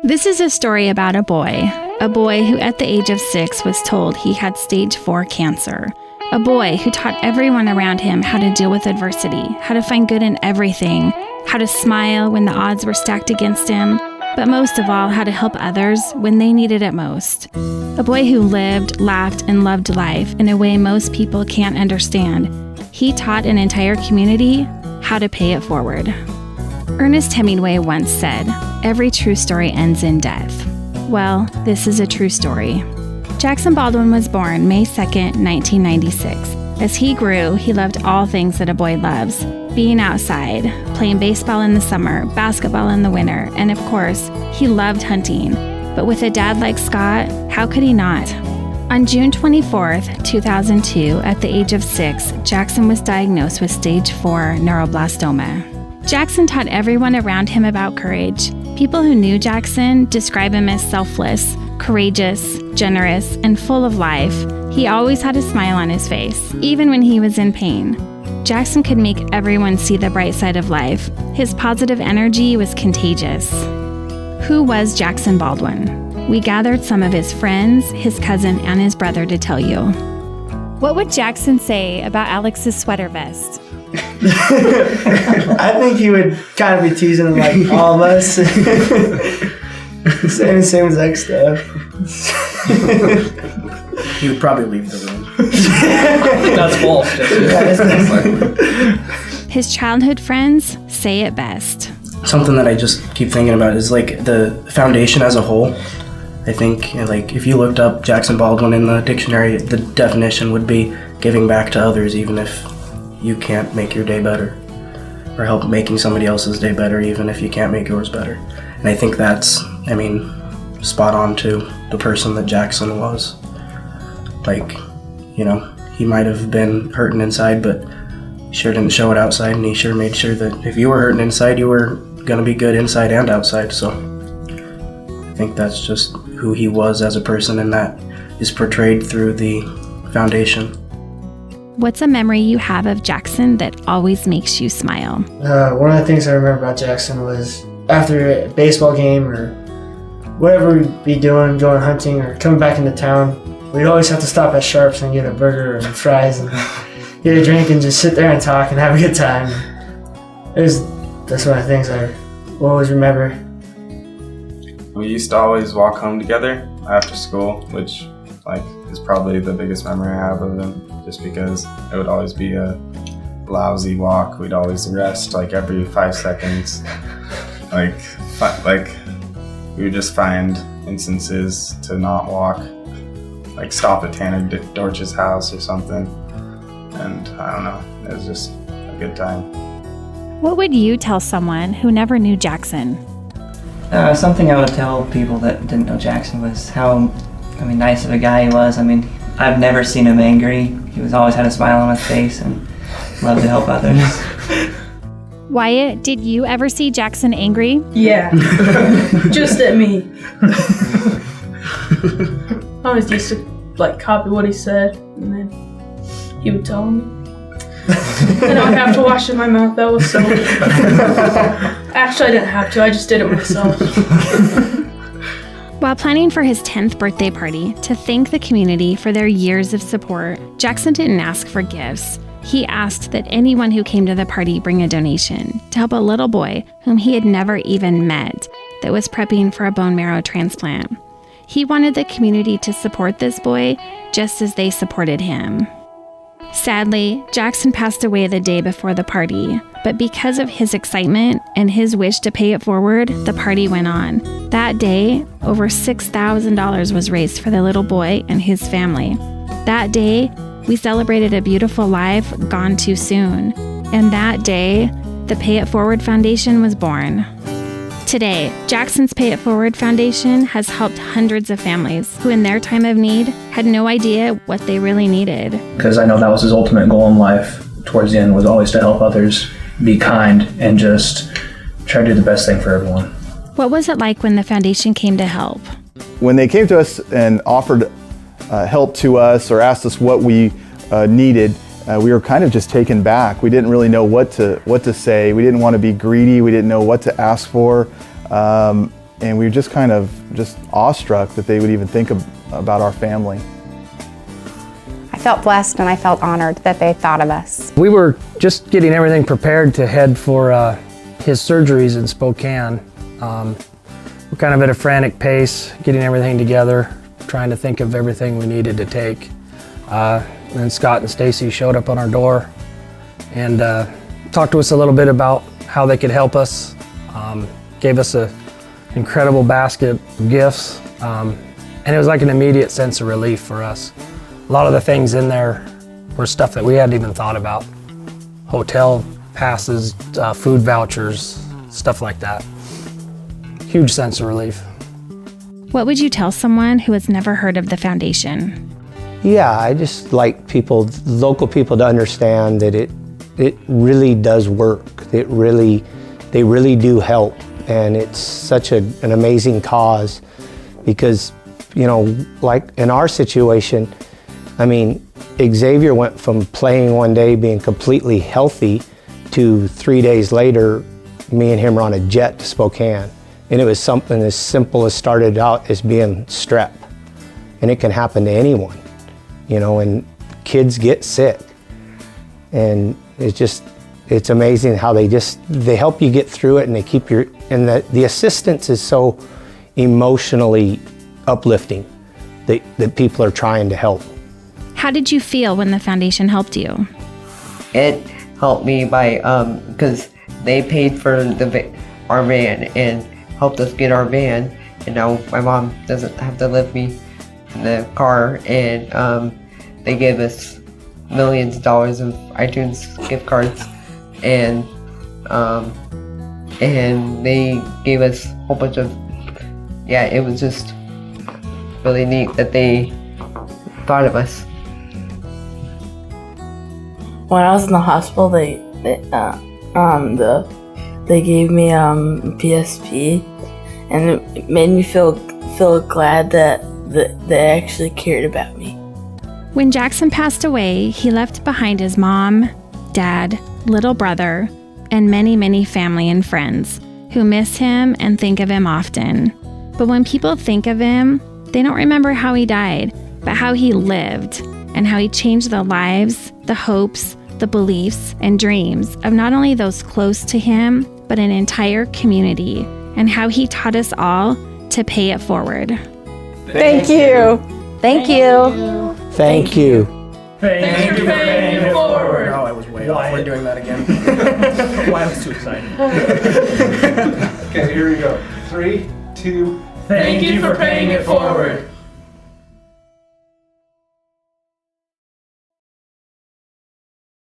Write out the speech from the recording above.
This is a story about a boy who at the age of 6 was told he had stage 4 cancer. A boy who taught everyone around him how to deal with adversity, how to find good in everything, how to smile when the odds were stacked against him, but most of all, how to help others when they needed it most. A boy who lived, laughed, and loved life in a way most people can't understand. He taught an entire community how to pay it forward. Ernest Hemingway once said, "Every true story ends in death." Well, this is a true story. Jackson Baldwin was born May 2nd, 1996. As he grew, he loved all things that a boy loves. Being outside, playing baseball in the summer, basketball in the winter, and of course, he loved hunting. But with a dad like Scott, how could he not? On June 24th, 2002, at the age of 6, Jackson was diagnosed with stage 4 neuroblastoma. Jackson taught everyone around him about courage. People who knew Jackson describe him as selfless, courageous, generous, and full of life. He always had a smile on his face, even when he was in pain. Jackson could make everyone see the bright side of life. His positive energy was contagious. Who was Jackson Baldwin? We gathered some of his friends, his cousin, and his brother to tell you. What would Jackson say about Alex's sweater vest? I think he would kind of be teasing like all of us. same exact stuff. He would probably leave the room. That's false. His childhood friends say it best. Something that I just keep thinking about is like the foundation as a whole. I think like if you looked up Jackson Baldwin in the dictionary, the definition would be giving back to others even if you can't make your day better, or help making somebody else's day better even if you can't make yours better. And I think that's, spot on to the person that Jackson was. Like, he might have been hurting inside, but sure didn't show it outside, and he sure made sure that if you were hurting inside, you were gonna be good inside and outside. So I think that's just who he was as a person, and that is portrayed through the foundation. What's a memory you have of Jackson that always makes you smile? One of the things I remember about Jackson was after a baseball game or whatever we'd be doing, going hunting or coming back into town, we'd always have to stop at Sharp's and get a burger and fries and get a drink and just sit there and talk and have a good time. That's one of the things I will always remember. We used to always walk home together after school, which is probably the biggest memory I have of him, just because it would always be a lousy walk. We'd always rest every 5 seconds. We would just find instances to not walk, stop at Tanner Dorch's house or something. And I don't know, it was just a good time. What would you tell someone who never knew Jackson? Something I would tell people that didn't know Jackson was how, nice of a guy he was. I've never seen him angry. He always had a smile on his face and loved to help others. Wyatt, did you ever see Jackson angry? Yeah, just at me. I always used to copy what he said, and then he would tell me. Then I would have to wash in my mouth. That was so. Actually, I didn't have to. I just did it myself. While planning for his 10th birthday party to thank the community for their years of support, Jackson didn't ask for gifts. He asked that anyone who came to the party bring a donation to help a little boy whom he had never even met that was prepping for a bone marrow transplant. He wanted the community to support this boy just as they supported him. Sadly, Jackson passed away the day before the party, but because of his excitement and his wish to pay it forward, the party went on. That day, over $6,000 was raised for the little boy and his family. That day, we celebrated a beautiful life gone too soon. And that day, the Pay It Forward Foundation was born. Today, Jackson's Pay It Forward Foundation has helped hundreds of families who in their time of need had no idea what they really needed. Because I know that was his ultimate goal in life towards the end, was always to help others, be kind, and just try to do the best thing for everyone. What was it like when the foundation came to help? When they came to us and offered help to us or asked us what we needed, we were kind of just taken back. We didn't really know what to say. We didn't want to be greedy. We didn't know what to ask for. and we were just kind of awestruck that they would even think about our family. I felt blessed and I felt honored that they thought of us. We were just getting everything prepared to head for his surgeries in Spokane. We're kind of at a frantic pace, getting everything together, trying to think of everything we needed to take. And then Scott and Stacy showed up on our door and talked to us a little bit about how they could help us. Gave us an incredible basket of gifts, and it was like an immediate sense of relief for us. A lot of the things in there were stuff that we hadn't even thought about. Hotel passes, food vouchers, stuff like that. Huge sense of relief. What would you tell someone who has never heard of the foundation? Yeah, I just like local people to understand that it really does work. They really do help, and it's such an amazing cause because, you know, like in our situation, I mean, Xavier went from playing one day being completely healthy to 3 days later, me and him were on a jet to Spokane. And it was something as simple as started out as being strep. And it can happen to anyone, you know, and kids get sick. And it's amazing how they help you get through it, and they keep and the assistance is so emotionally uplifting that people are trying to help. How did you feel when the foundation helped you? It helped me by, because they paid for our van and helped us get our van, and now my mom doesn't have to lift me in the car, and they gave us millions of dollars of iTunes gift cards, and they gave us a whole bunch of, it was just really neat that they thought of us. When I was in the hospital, they gave me PSP, and it made me feel glad that they actually cared about me. When Jackson passed away, he left behind his mom, dad, little brother, and many, many family and friends who miss him and think of him often. But when people think of him, they don't remember how he died, but how he lived and how he changed the lives, the hopes, the beliefs, and dreams of not only those close to him, but an entire community, and how he taught us all to pay it forward. Thank you. Thank you. Thank you. Thanks for paying it forward. Oh, I was way off. We're doing that again. Why I was too excited. Okay, here we go. 3, 2. Thank you for paying it forward.